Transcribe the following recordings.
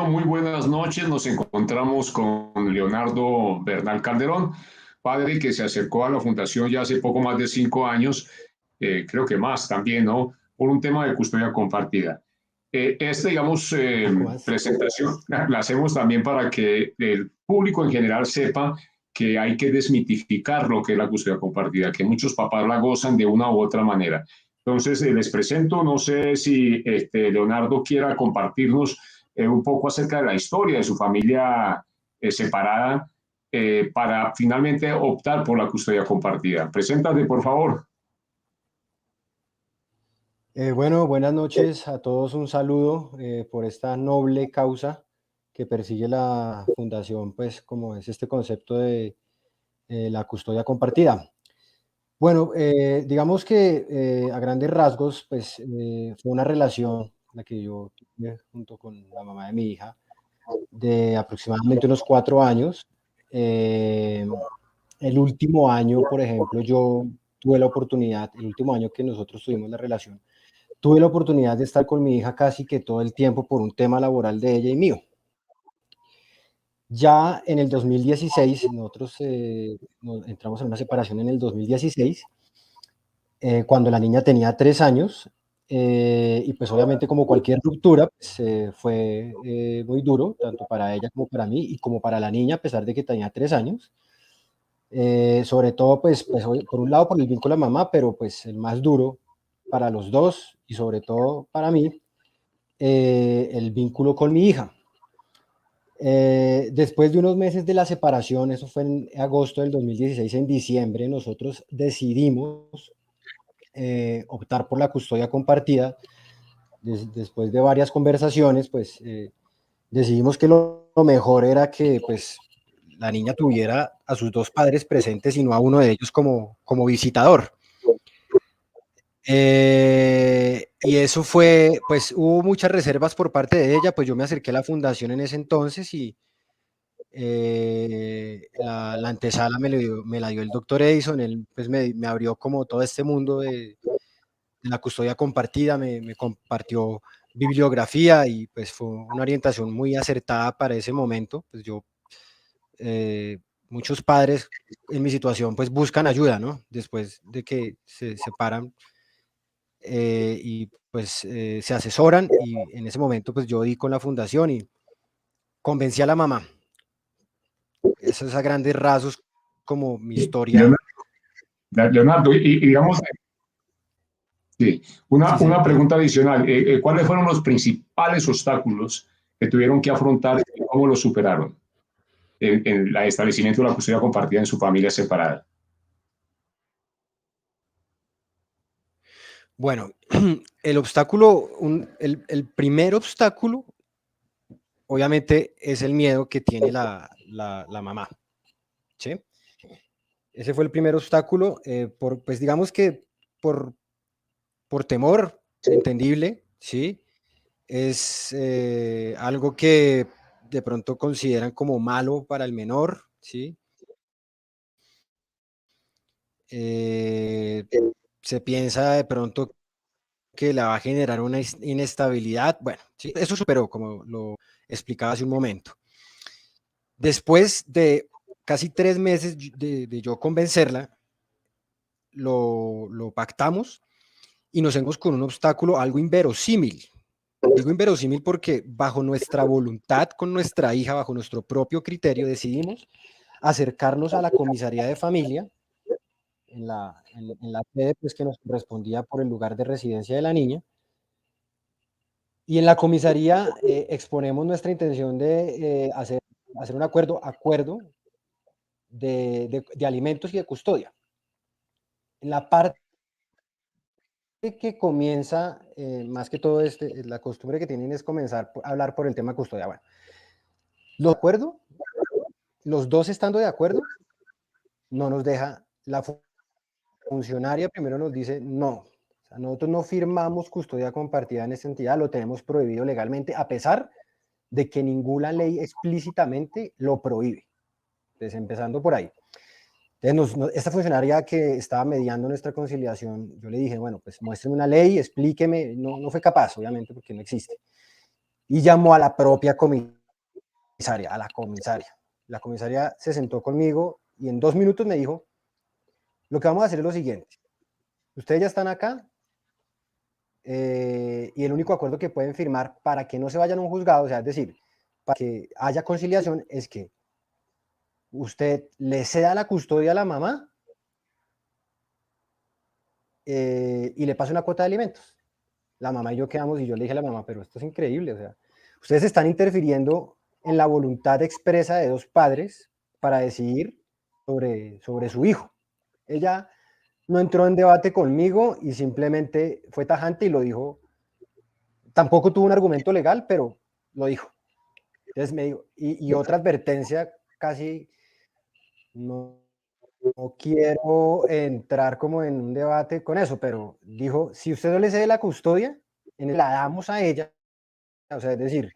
Bueno, muy buenas noches. Nos encontramos con Leonardo Bernal Calderón, padre que se acercó a la fundación ya hace poco más de 5 años, creo que más también, ¿no? Por un tema de custodia compartida. Digamos, Un poco más. presentación la hacemos también para que el público en general sepa que hay que desmitificar lo que es la custodia compartida, que muchos papás la gozan de una u otra manera. Entonces, les presento, no sé si Leonardo quiera compartirnos un poco acerca de la historia de su familia separada para finalmente optar por la custodia compartida. Preséntate, por favor. Bueno, buenas noches a todos. Un saludo por esta noble causa que persigue la fundación, pues como es este concepto de la custodia compartida. Bueno, digamos que a grandes rasgos, pues fue una relación la que yo tuve junto con la mamá de mi hija de aproximadamente unos 4 años. Eh, el último año, por ejemplo, yo tuve la oportunidad, el último año que nosotros tuvimos la relación, tuve la oportunidad de estar con mi hija casi que todo el tiempo por un tema laboral de ella y mío. Ya en el 2016, nosotros entramos en una separación en el 2016, cuando la niña tenía 3 años, y pues obviamente como cualquier ruptura, pues, fue muy duro, tanto para ella como para mí, y como para la niña, a pesar de que tenía 3 años. Sobre todo, pues por un lado por el vínculo a mamá, pero pues el más duro para los dos y sobre todo para mí, el vínculo con mi hija. Después de unos meses de la separación, eso fue en agosto del 2016, en diciembre, nosotros decidimos optar por la custodia compartida. Después de varias conversaciones, pues decidimos que lo mejor era que pues la niña tuviera a sus dos padres presentes y no a uno de ellos como visitador. Y eso fue, pues hubo muchas reservas por parte de ella, pues yo me acerqué a la fundación en ese entonces y la antesala me la dio el doctor Edison. Él pues me abrió como todo este mundo de la custodia compartida, me compartió bibliografía y pues fue una orientación muy acertada para ese momento. Pues yo, muchos padres en mi situación pues buscan ayuda, ¿no? Después de que se separan, y pues se asesoran, y en ese momento pues yo di con la fundación y convencí a la mamá. Eso es a grandes rasgos como mi historia. Leonardo, y digamos, sí, Sí, una señor, dígame. pregunta adicional. ¿Cuáles fueron los principales obstáculos que tuvieron que afrontar y cómo los superaron en el establecimiento de la custodia compartida en su familia separada? Bueno, el obstáculo, el primer obstáculo, obviamente, es el miedo que tiene la mamá, ¿sí? Ese fue el primer obstáculo, pues digamos que por, por temor, entendible, ¿sí? Es algo que de pronto consideran como malo para el menor, ¿sí? Eh, Se piensa de pronto que la va a generar una inestabilidad. Bueno, sí, eso superó, como lo explicaba hace un momento. Después de casi 3 meses de yo convencerla, lo pactamos y nos hemos con un obstáculo algo inverosímil. Digo inverosímil porque bajo nuestra voluntad, con nuestra hija, bajo nuestro propio criterio, decidimos acercarnos a la comisaría de familia en la sede pues, que nos correspondía por el lugar de residencia de la niña. Y en la comisaría exponemos nuestra intención de hacer un acuerdo de alimentos y de custodia. La parte que comienza, más que todo, la costumbre que tienen es comenzar a hablar por el tema custodia. Bueno, ¿lo acuerdo? Los dos estando de acuerdo, no nos deja la funcionaria. Primero nos dice no. O sea, nosotros no firmamos custodia compartida en esta entidad, lo tenemos prohibido legalmente, a pesar de que ninguna ley explícitamente lo prohíbe. Entonces, empezando por ahí. Entonces, esta funcionaria que estaba mediando nuestra conciliación, yo le dije, bueno, pues muéstreme una ley, explíqueme. No, no fue capaz, obviamente, porque no existe. y llamó a la propia comisaria, a la comisaria. La comisaria se sentó conmigo y en 2 minutos me dijo, lo que vamos a hacer es lo siguiente, ustedes ya están acá y el único acuerdo que pueden firmar para que no se vayan a un juzgado, o sea, es decir, para que haya conciliación, es que usted le ceda la custodia a la mamá y le pase una cuota de alimentos. La mamá y yo quedamos y yo le dije a la mamá, pero esto es increíble, o sea, ustedes están interfiriendo en la voluntad expresa de dos padres para decidir sobre su hijo. Ella no entró en debate conmigo y simplemente fue tajante y lo dijo. Tampoco tuvo un argumento legal, pero lo dijo. Entonces me dijo, y otra advertencia, casi no, no quiero entrar como en un debate con eso, pero dijo, si usted no le cede la custodia, la damos a ella, o sea, es decir,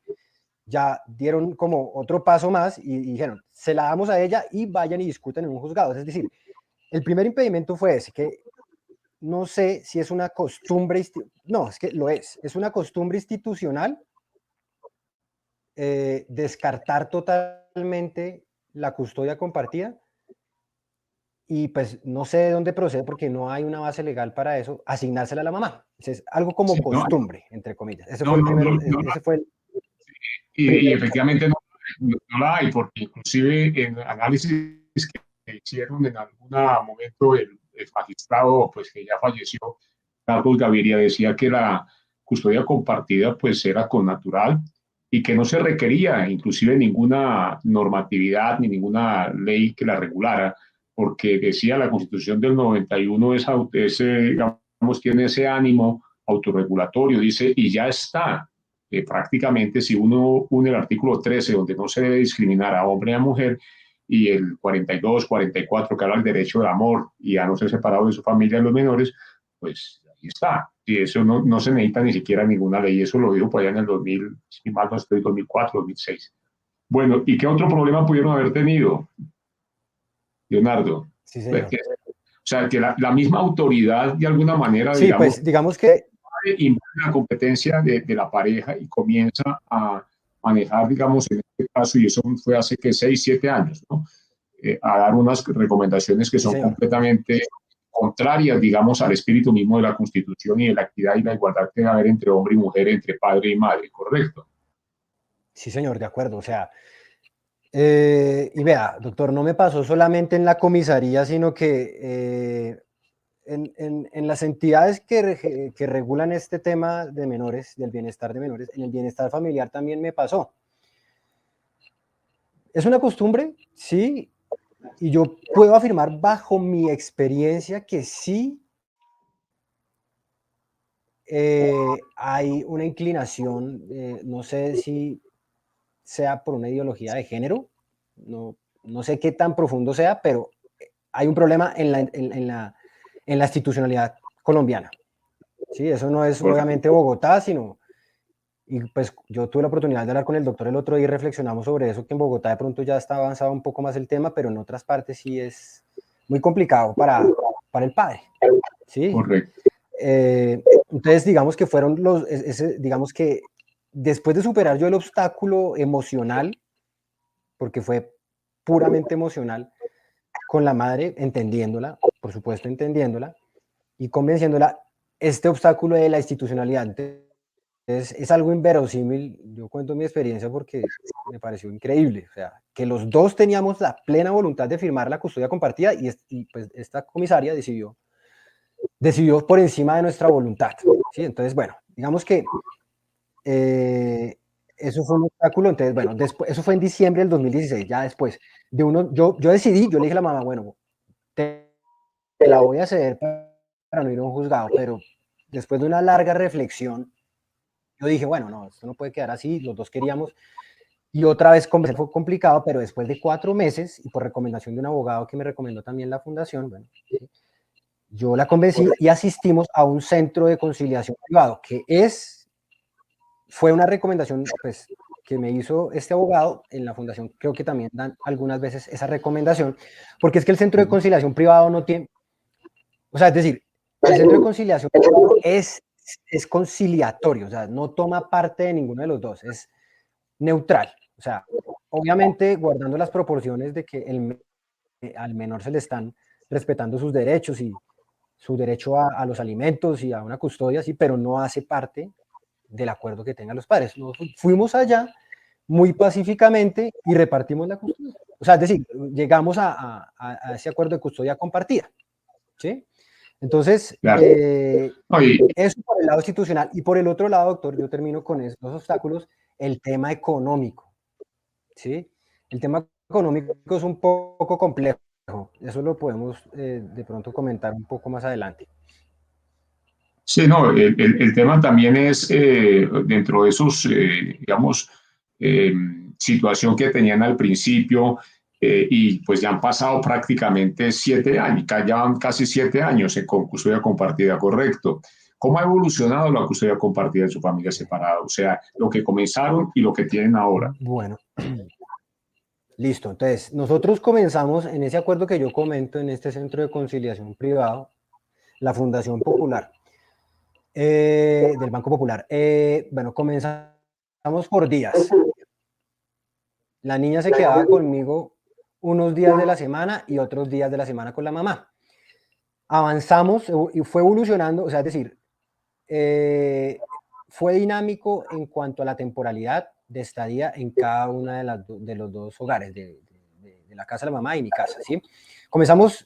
ya dieron como otro paso más y dijeron, se la damos a ella y vayan y discuten en un juzgado. Es decir, el primer impedimento fue ese, que no sé si es una costumbre, no, es que lo es una costumbre institucional descartar totalmente la custodia compartida y pues no sé de dónde procede porque no hay una base legal para eso, asignársela a la mamá. Es algo como Sí, costumbre, entre comillas. Ese no, fue el no, primero, no, no, ese fue el y primer. efectivamente no la hay, porque inclusive en análisis que hicieron en algún momento el magistrado, pues que ya falleció, Carlos Gaviria, decía que la custodia compartida pues era connatural y que no se requería inclusive ninguna normatividad ni ninguna ley que la regulara, porque decía la Constitución del 91 digamos, tiene ese ánimo autorregulatorio, dice, y ya está. Prácticamente si uno une el artículo 13, donde no se debe discriminar a hombre y a mujer, y el 42, 44, que habla del derecho del amor y a no ser separado de su familia los menores, pues ahí está. Y eso no se necesita ni siquiera ninguna ley. Eso lo dijo por allá en el 2000, si mal no estoy, 2004, 2006. Bueno, ¿y qué otro problema pudieron haber tenido, Leonardo? Sí, Pues señor. que, o sea, que la misma autoridad, de alguna manera, Sí, digamos, pues digamos que invade la competencia de la pareja y comienza a manejar, digamos, en este caso, y eso fue hace que 6, 7 años, ¿no? A dar unas recomendaciones que sí, son señor. completamente contrarias, digamos, al espíritu mismo de la Constitución y de la equidad y la igualdad que debe haber entre hombre y mujer, entre padre y madre, ¿correcto? Sí, señor, de acuerdo. O sea, y vea, doctor, no me pasó solamente en la comisaría, sino que en las entidades que regulan este tema de menores, del bienestar de menores, en el bienestar familiar también me pasó. Es una costumbre, sí, y yo puedo afirmar bajo mi experiencia que sí hay una inclinación, no sé si sea por una ideología de género, no sé qué tan profundo sea, pero hay un problema en la institucionalidad colombiana. Sí, eso no es Correcto. obviamente Bogotá, sino, y pues yo tuve la oportunidad de hablar con el doctor el otro día y reflexionamos sobre eso, que en Bogotá de pronto ya está avanzado un poco más el tema, pero en otras partes sí es muy complicado para el padre. ¿Sí? Correcto. Entonces, digamos que digamos que después de superar yo el obstáculo emocional, porque fue puramente emocional, con la madre, entendiéndola, por supuesto entendiéndola, y convenciéndola, este obstáculo de la institucionalidad. Entonces, es algo inverosímil, yo cuento mi experiencia porque me pareció increíble, o sea, que los dos teníamos la plena voluntad de firmar la custodia compartida y pues esta comisaria decidió por encima de nuestra voluntad, ¿sí? Entonces, bueno, digamos que eso fue un obstáculo. Entonces, bueno, después, eso fue en diciembre del 2016, ya después yo decidí, yo le dije a la mamá, bueno, te la voy a ceder para no ir a un juzgado, pero después de una larga reflexión, yo dije, bueno, no, esto no puede quedar así, los dos queríamos, y otra vez conversar fue complicado, pero después de 4 meses, y por recomendación de un abogado que me recomendó también la fundación, bueno, ¿sí? Yo la convencí y asistimos a un centro de conciliación privado, fue una recomendación pues, que me hizo este abogado en la fundación. Creo que también dan algunas veces esa recomendación, porque es que el centro de conciliación privado no tiene, o sea, es decir, el centro de conciliación privado es es conciliatorio, o sea, no toma parte de ninguno de los dos, es neutral. O sea, obviamente guardando las proporciones de que al menor se le están respetando sus derechos y su derecho a los alimentos y a una custodia, sí, pero no hace parte del acuerdo que tengan los padres. Nosotros fuimos allá muy pacíficamente y repartimos la custodia. O sea, es decir, llegamos a ese acuerdo de custodia compartida, ¿sí? Entonces, Claro. No, eso por el lado institucional. Y por el otro lado, doctor, yo termino con esos obstáculos, el tema económico, ¿sí? El tema económico es un poco complejo. Eso lo podemos de pronto comentar un poco más adelante. sí, no, el tema también es dentro de esos, digamos, eh, situación que tenían al principio y pues ya han pasado prácticamente 7 años, ya van casi 7 años con custodia compartida, correcto. ¿Cómo ha evolucionado la custodia compartida en su familia separada? O sea, lo que comenzaron y lo que tienen ahora. Bueno, listo. Entonces, nosotros comenzamos en ese acuerdo que yo comento en este centro de conciliación privado, la Fundación Popular, del Banco Popular. Bueno, comenzamos por días. La niña se quedaba conmigo unos días de la semana y otros días de la semana con la mamá. Avanzamos y fue evolucionando, o sea, es decir, fue dinámico en cuanto a la temporalidad de estadía en cada una de los dos hogares, de la casa de la mamá y mi casa, ¿sí? Comenzamos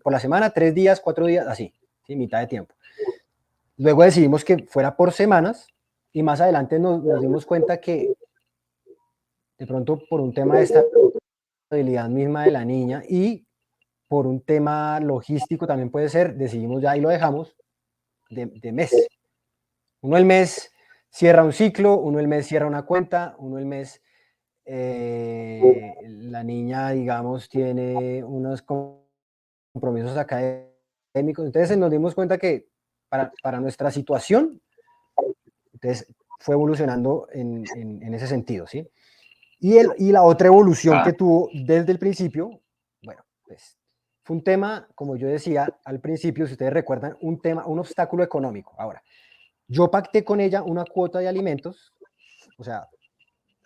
por la semana, 3 días, 4 días, así, ¿sí? Mitad de tiempo. Luego decidimos que fuera por semanas y más adelante nos dimos cuenta que de pronto por un tema de estabilidad misma de la niña y por un tema logístico también puede ser, decidimos ya y lo dejamos de mes. Uno el mes cierra un ciclo, uno el mes cierra una cuenta, uno el mes la niña, digamos, tiene unos compromisos académicos. Entonces nos dimos cuenta que para nuestra situación, entonces fue evolucionando en ese sentido, ¿sí? Y la otra evolución Ah, que tuvo desde el principio, bueno, pues fue un tema, como yo decía al principio, si ustedes recuerdan, un obstáculo económico. Ahora, yo pacté con ella una cuota de alimentos, o sea,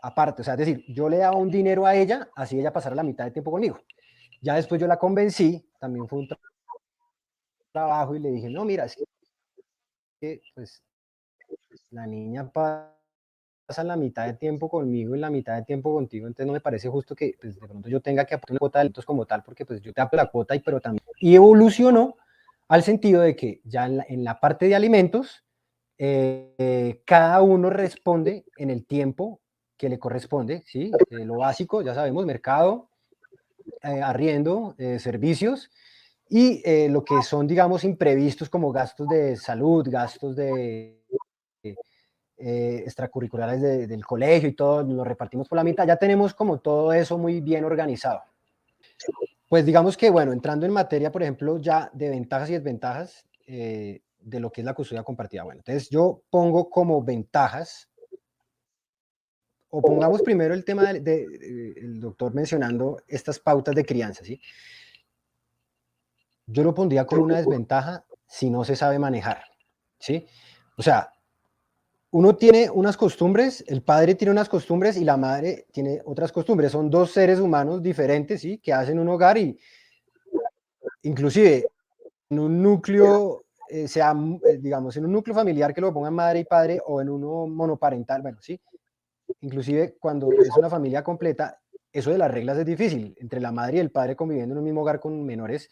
aparte, o sea, es decir, yo le daba un dinero a ella, así ella pasara la mitad de tiempo conmigo. Ya después yo la convencí, también fue un trabajo y le dije, no, mira, es que pues la niña pasa la mitad de tiempo conmigo y la mitad de tiempo contigo, entonces no me parece justo que pues, de pronto yo tenga que aportar una cuota de alimentos como tal, porque pues yo te aporto la cuota, pero también... Y evolucionó al sentido de que ya en la parte de alimentos, cada uno responde en el tiempo que le corresponde, ¿sí? Lo básico, ya sabemos, mercado, arriendo, servicios, y lo que son, digamos, imprevistos como gastos de salud, gastos de extracurriculares del colegio y todo, lo repartimos por la mitad, ya tenemos como todo eso muy bien organizado. Pues digamos que, bueno, entrando en materia, por ejemplo, ya de ventajas y desventajas de lo que es la custodia compartida. Bueno, entonces yo pongo como ventajas, o pongamos primero el tema el doctor mencionando estas pautas de crianza, ¿sí? Yo lo pondría como una desventaja si no se sabe manejar, ¿sí? O sea, uno tiene unas costumbres, el padre tiene unas costumbres y la madre tiene otras costumbres. Son dos seres humanos diferentes, ¿sí? Que hacen un hogar y inclusive en un núcleo, digamos, en un núcleo familiar que lo pongan madre y padre o en uno monoparental, bueno, ¿sí? Inclusive cuando es una familia completa, eso de las reglas es difícil. Entre la madre y el padre conviviendo en un mismo hogar con menores,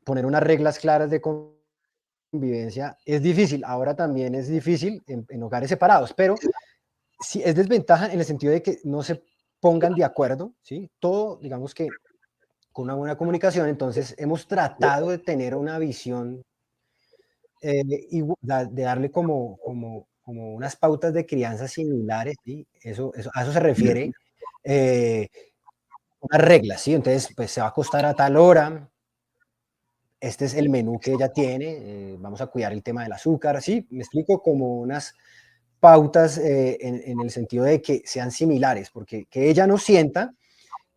poner unas reglas claras de convivencia es difícil. Ahora también es difícil en hogares separados, pero sí es desventaja en el sentido de que no se pongan de acuerdo, ¿sí? Todo, digamos que con una buena comunicación, entonces hemos tratado de tener una visión y de darle como unas pautas de crianza similares, ¿sí? A eso se refiere unas reglas, ¿sí? Entonces, pues se va a acostar a tal hora, este es el menú que ella tiene, vamos a cuidar el tema del azúcar, ¿sí? Me explico como unas pautas en el sentido de que sean similares, porque que ella no sienta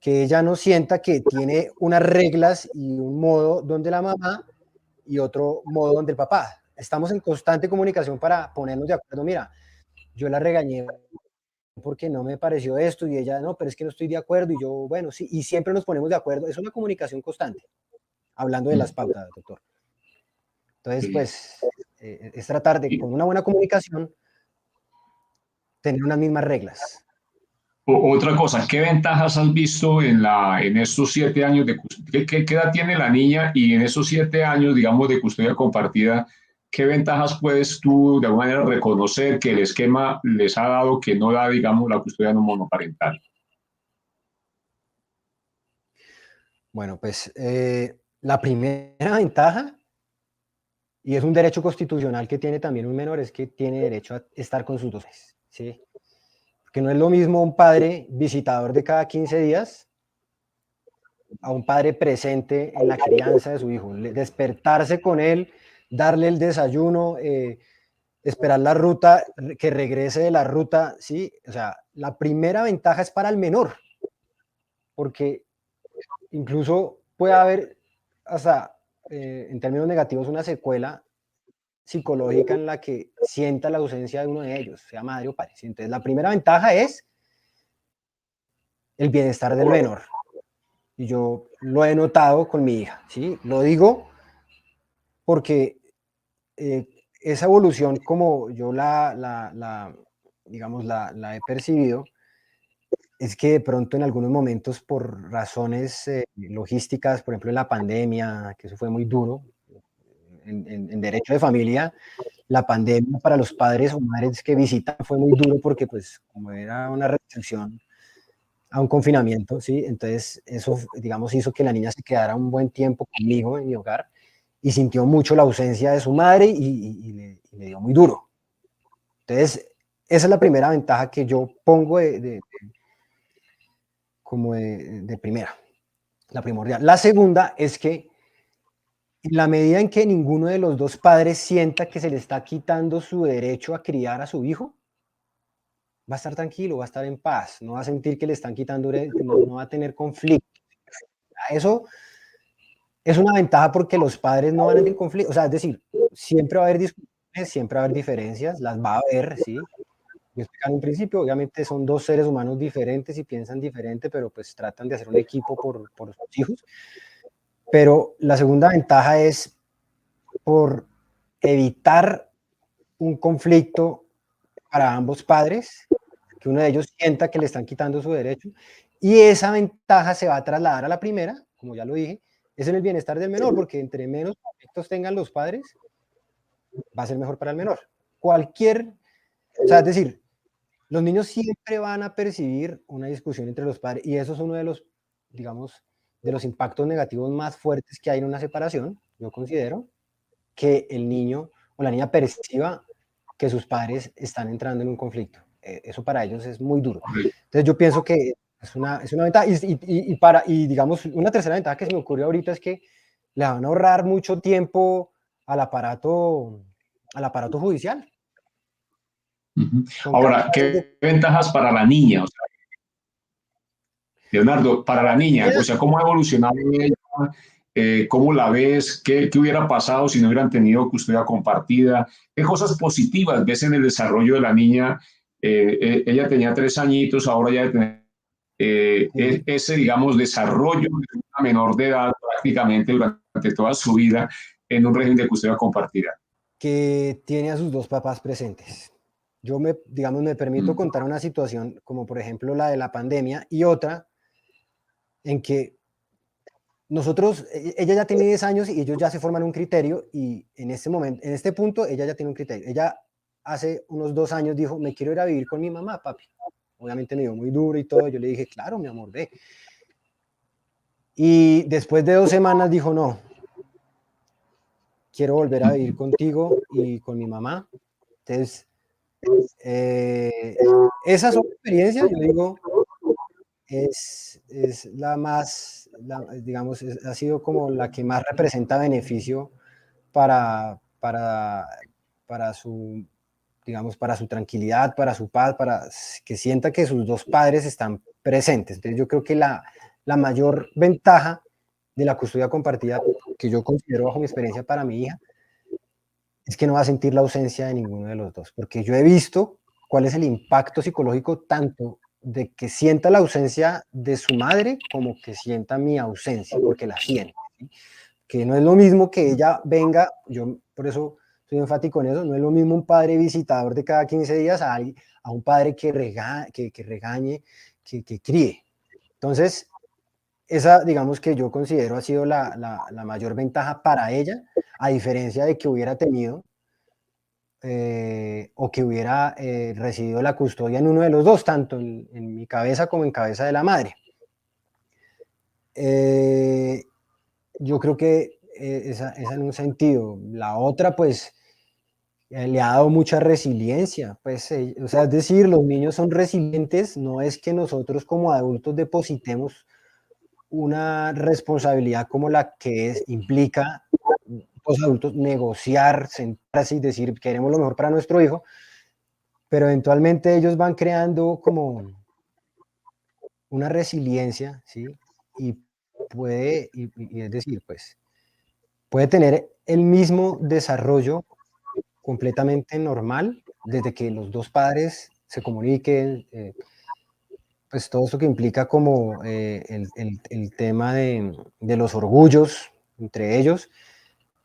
que tiene unas reglas y un modo donde la mamá y otro modo donde el papá. estamos en constante comunicación para ponernos de acuerdo. Mira, yo la regañé porque no me pareció esto y ella, no, pero es que no estoy de acuerdo y yo, bueno, sí, y siempre nos ponemos de acuerdo. Es una comunicación constante, hablando de las pautas, doctor. Entonces, Sí. pues, es tratar de, con una buena comunicación, tener unas mismas reglas. Otra cosa, ¿qué ventajas has visto en estos 7 años qué edad tiene la niña y en esos 7 años, digamos, de custodia compartida, qué ventajas puedes tú de alguna manera reconocer que el esquema les ha dado que no da, digamos, la custodia no monoparental? Bueno, pues la primera ventaja, y es un derecho constitucional que tiene también un menor, es que tiene derecho a estar con sus dos padres, ¿sí? Porque no es lo mismo un padre visitador de cada 15 días a un padre presente en la crianza de su hijo, despertarse con él, darle el desayuno, esperar la ruta, que regrese de la ruta, ¿sí? O sea, la primera ventaja es para el menor, porque incluso puede haber hasta, en términos negativos, una secuela psicológica en la que sienta la ausencia de uno de ellos, sea madre o padre. Entonces, la primera ventaja es el bienestar del menor. Y yo lo he notado con mi hija, ¿sí? Lo digo porque eh, esa evolución, como yo digamos, la he percibido, es que de pronto en algunos momentos por razones logísticas, por ejemplo en la pandemia, que eso fue muy duro, en derecho de familia, la pandemia para los padres o madres que visitan fue muy duro porque pues como era una restricción a un confinamiento, ¿sí? Entonces eso, digamos, hizo que la niña se quedara un buen tiempo conmigo en mi hogar y sintió mucho la ausencia de su madre y le dio muy duro. Entonces, esa es la primera ventaja que yo pongo como de primera, la primordial. La segunda es que en la medida en que ninguno de los dos padres sienta que se le está quitando su derecho a criar a su hijo, va a estar tranquilo, va a estar en paz, no va a sentir que le están quitando, no va a tener conflicto. Eso es una ventaja porque los padres no van a tener conflicto, o sea, es decir, siempre va a haber discusiones, siempre va a haber diferencias, las va a haber, ¿sí? Yo explicaba en un principio, obviamente son dos seres humanos diferentes y piensan diferente, pero pues tratan de hacer un equipo por sus hijos. Pero la segunda ventaja es por evitar un conflicto para ambos padres, que uno de ellos sienta que le están quitando su derecho, y esa ventaja se va a trasladar a la primera, como ya lo dije, es en el bienestar del menor, porque entre menos conflictos tengan los padres, va a ser mejor para el menor. O sea, es decir, los niños siempre van a percibir una discusión entre los padres, y eso es uno de los, digamos, de los impactos negativos más fuertes que hay en una separación, yo considero, que el niño o la niña perciba que sus padres están entrando en un conflicto. Eso para ellos es muy duro. Entonces yo pienso que es una ventaja. Y digamos, una tercera ventaja que se me ocurrió ahorita es que le van a ahorrar mucho tiempo al aparato judicial. Son Ahora, capaces de... ¿qué ventajas para la niña? O sea, Leonardo, para la niña, o sea, ¿cómo ha evolucionado ella? ¿Cómo la ves? ¿Qué hubiera pasado si no hubieran tenido custodia compartida? ¿Qué cosas positivas ves en el desarrollo de la niña? Ella tenía 3 añitos, ahora ya debe tener Sí, ese, digamos, desarrollo de una menor de edad prácticamente durante toda su vida en un régimen de custodia compartida. que tiene a sus dos papás presentes. Yo digamos, me permito Mm. contar una situación como por ejemplo la de la pandemia y otra en que nosotros, ella ya tiene 10 años y ellos ya se forman un criterio y en este momento, en este punto, ella ya tiene un criterio. Ella hace unos 2 años dijo, me quiero ir a vivir con mi mamá, papi. Obviamente me dio muy duro y todo. Yo le dije, claro, mi amor, ve. Y después de 2 semanas dijo, no, quiero volver a vivir contigo y con mi mamá. Entonces, esas son experiencias, yo digo, es la más, digamos, ha sido como la que más representa beneficio para, para, para su, digamos, para su tranquilidad, para su paz, para que sienta que sus dos padres están presentes. Entonces yo creo que la mayor ventaja de la custodia compartida que yo considero bajo mi experiencia para mi hija es que no va a sentir la ausencia de ninguno de los dos, porque yo he visto cuál es el impacto psicológico tanto de que sienta la ausencia de su madre como que sienta mi ausencia, porque la siente, ¿sí? Que no es lo mismo que ella venga, yo por eso soy enfático en eso, no es lo mismo un padre visitador de cada 15 días a un padre que regañe, que críe. Entonces, esa, digamos que yo considero ha sido la mayor ventaja para ella, a diferencia de que hubiera tenido o que hubiera recibido la custodia en uno de los dos, tanto en mi cabeza como en cabeza de la madre. Yo creo que esa en un sentido. La otra, pues, le ha dado mucha resiliencia, pues, o sea, es decir, los niños son resilientes, no es que nosotros como adultos depositemos una responsabilidad como la que implica los adultos negociar, sentarse y decir queremos lo mejor para nuestro hijo, pero eventualmente ellos van creando como una resiliencia, ¿sí? Y y es decir, pues, puede tener el mismo desarrollo completamente normal desde que los dos padres se comuniquen, pues todo esto que implica como el tema de los orgullos entre ellos,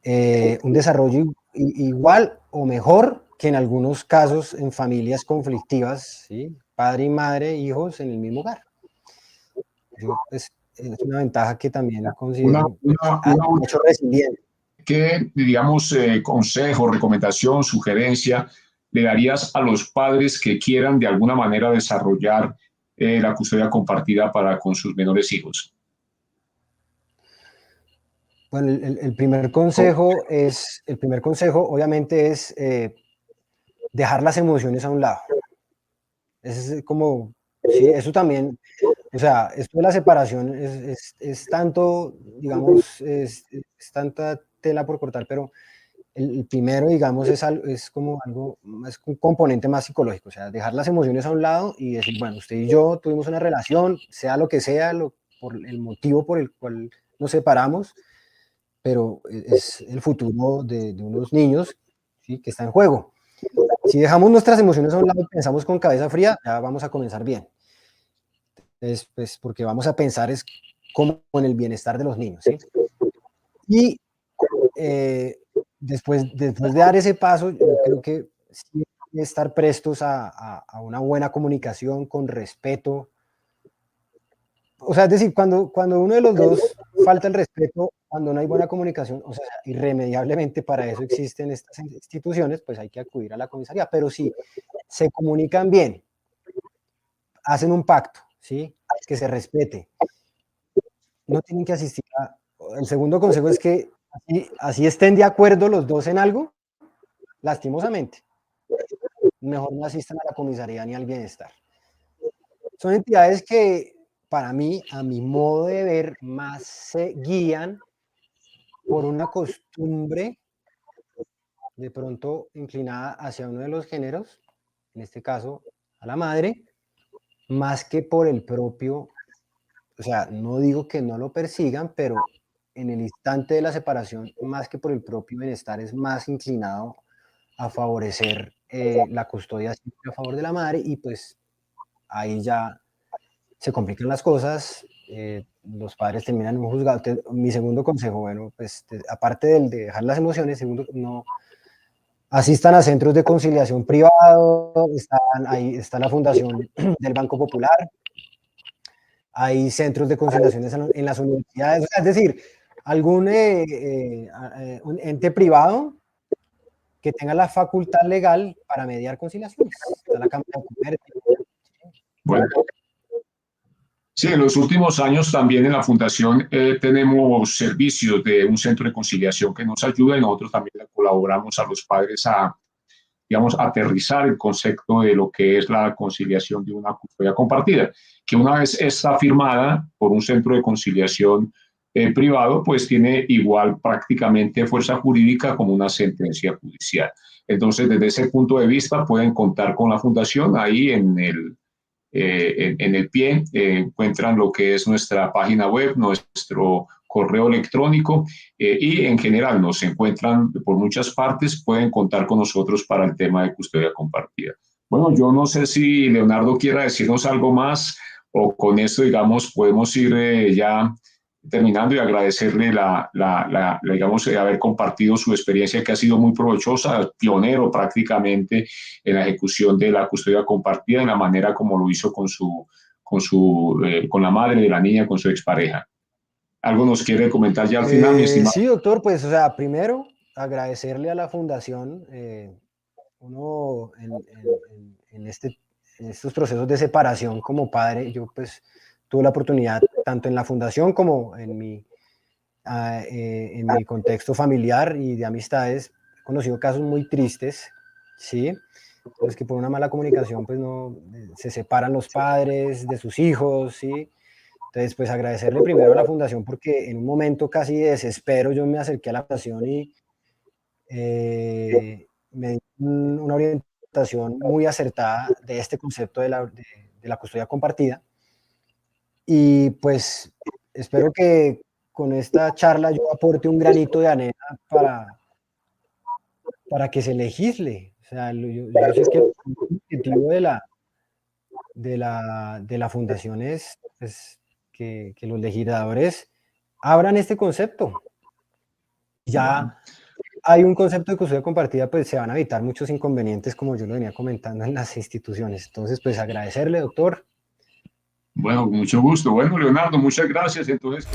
un desarrollo igual o mejor que en algunos casos en familias conflictivas, ¿sí? Padre y madre, hijos en el mismo hogar. Yo, pues, es una ventaja que también considero pues, ha hecho resiliente. ¿Qué, digamos, consejo, recomendación, sugerencia le darías a los padres que quieran de alguna manera desarrollar la custodia compartida para con sus menores hijos? Bueno, el primer consejo obviamente es dejar las emociones a un lado. Ese es como, sí, eso también, o sea, esto de la separación es tanto, digamos, es tanta tela por cortar, pero el primero, digamos, es como algo, es un componente más psicológico, o sea, dejar las emociones a un lado y decir, bueno, usted y yo tuvimos una relación, sea lo que sea, por el motivo por el cual nos separamos, pero es el futuro de unos niños, ¿sí? Que está en juego. Si dejamos nuestras emociones a un lado y pensamos con cabeza fría, ya vamos a comenzar bien. Entonces, pues, porque vamos a pensar es como en el bienestar de los niños, ¿sí? Y después de dar ese paso, yo creo que sí hay que estar prestos a una buena comunicación con respeto. O sea, es decir, cuando uno de los dos falta el respeto, cuando no hay buena comunicación, o sea, irremediablemente para eso existen estas instituciones, pues hay que acudir a la comisaría. Pero si se comunican bien, hacen un pacto, ¿sí? Que se respete, no tienen que asistir a... El segundo consejo es que así estén de acuerdo los dos en algo, lastimosamente, mejor no asistan a la comisaría ni al bienestar. Son entidades que, para mí, a mi modo de ver, más se guían por una costumbre de pronto inclinada hacia uno de los géneros, en este caso a la madre, más que por el propio, o sea, no digo que no lo persigan, pero en el instante de la separación, más que por el propio bienestar, es más inclinado a favorecer la custodia siempre a favor de la madre y pues ahí ya se complican las cosas, los padres terminan en un juzgado. Mi segundo consejo, bueno, pues aparte del de dejar las emociones, segundo, no asistan a centros de conciliación privado, ahí está la fundación del Banco Popular, hay centros de conciliación en las universidades, es decir, algún un ente privado que tenga la facultad legal para mediar conciliaciones. Está la Cámara de Comercio. Bueno, sí, en los últimos años también en la Fundación tenemos servicios de un centro de conciliación que nos ayuda y nosotros también le colaboramos a los padres a, digamos, aterrizar el concepto de lo que es la conciliación de una custodia compartida, que una vez está firmada por un centro de conciliación privado, pues tiene igual prácticamente fuerza jurídica como una sentencia judicial. Entonces, desde ese punto de vista, pueden contar con la Fundación ahí en el pie, encuentran lo que es nuestra página web, nuestro correo electrónico y en general nos encuentran por muchas partes, pueden contar con nosotros para el tema de custodia compartida. Bueno, yo no sé si Leonardo quiera decirnos algo más o con esto, digamos, podemos ir ya terminando y agradecerle digamos, haber compartido su experiencia que ha sido muy provechosa, pionero prácticamente en la ejecución de la custodia compartida, en la manera como lo hizo con la madre de la niña, con su expareja. ¿Algo nos quiere comentar ya al final, mi estimado? Sí, doctor, pues, o sea, primero agradecerle a la fundación, uno en estos procesos de separación como padre, yo pues tuve la oportunidad, tanto en la fundación como en mi contexto familiar y de amistades, he conocido casos muy tristes, ¿sí? Pues que por una mala comunicación, pues no, se separan los padres de sus hijos, ¿sí? Entonces, pues agradecerle primero a la fundación porque en un momento casi de desespero yo me acerqué a la fundación y me dio una orientación muy acertada de este concepto de la custodia compartida. Y pues espero que con esta charla yo aporte un granito de arena para que se legisle. O sea, yo sé que el objetivo de la fundación es pues, que los legisladores abran este concepto. Ya hay un concepto de custodia compartida, pues se van a evitar muchos inconvenientes, como yo lo venía comentando en las instituciones. Entonces, pues agradecerle, doctor. Bueno, con mucho gusto. Bueno, Leonardo, muchas gracias. Entonces...